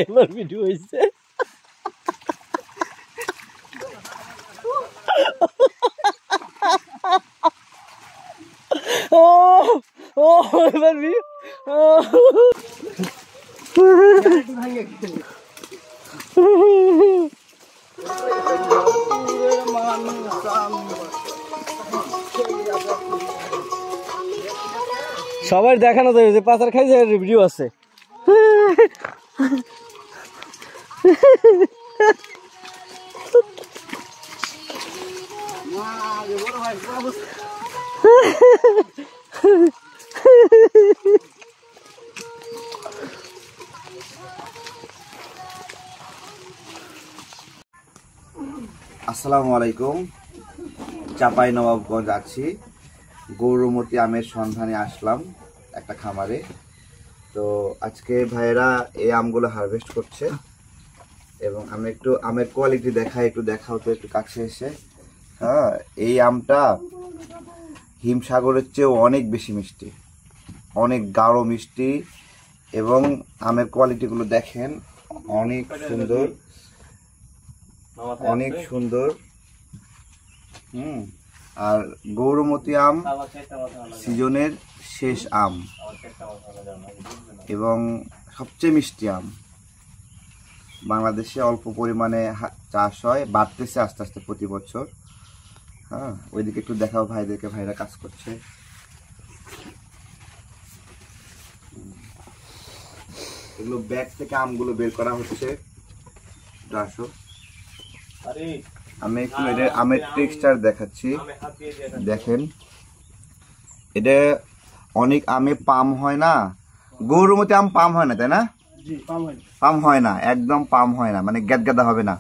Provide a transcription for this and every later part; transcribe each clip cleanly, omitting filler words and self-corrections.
এবার ভিডিও হয়েছে। ও ও এবার সবাই দেখানো যাবে যে পাচার খাইছে ভিডিও আছে। আসসালামু আলাইকুম। চাঁপাইনবাবগঞ্জ আছি, গৌরমতি আমের সন্ধানে আসলাম একটা খামারে। তো আজকে ভাইয়েরা এই আমগুলো হারভেস্ট করছে এবং আমি একটু আমের কোয়ালিটি দেখাই, একটু দেখাও তো একটু কাছে এসে। হ্যাঁ, এই আমটা হিমসাগরের চেয়েও অনেক বেশি মিষ্টি, অনেক গাঢ় মিষ্টি এবং আমের কোয়ালিটিগুলো দেখেন, অনেক সুন্দর, অনেক সুন্দর। আর গৌরমতি আম সিজনের শেষ আম এবং সবচেয়ে মিষ্টি আম। বাংলাদেশে অল্প পরিমাণে চাষ হয়, বাড়তেছে আস্তে আস্তে প্রতি বছর। হ্যাঁ, ওইদিকে একটু দেখাও ভাইদেরকে, ভাইরা কাজ করছে। এগুলো ব্যাগ থেকে আমগুলো বের করা হচ্ছে। আসো, আমি একটু এটা আমের টেক্সচার দেখাচ্ছি, দেখেন। এটা অনেক আমে পাম হয় না, গৌরমতি আম পাম হয় না, তাই না? পাম হয় না, একদম পাম হয় না, মানে গ্যাদগাদা হবে না।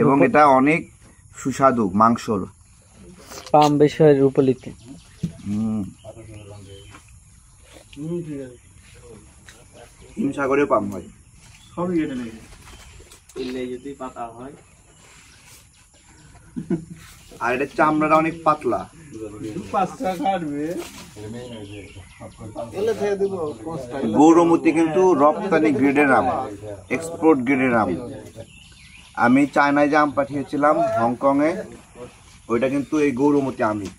এবং এটা অনেক সুস্বাদু মাংসর। পাম বেশি হয় রূপলিতে। হিমসাগরেও পাম হয়, সবই কেটে নেবে যদি পাতা হয়। আর এটা চামড়াটা অনেক পাতলা। গৌরমতি কিন্তু রপ্তানি গ্রেডের আম, এক্সপোর্ট গ্রেডের আম। আমি চায়নায় যে আম পাঠিয়েছিলাম হংকং এ, ওইটা কিন্তু এই গৌরমতি আমই।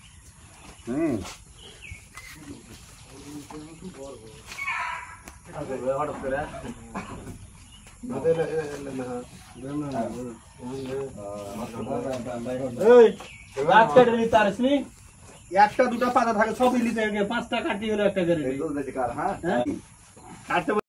একটা দুটা পাতা থাকে, সবই নিতে 5টা কাটি হলো একটা করে।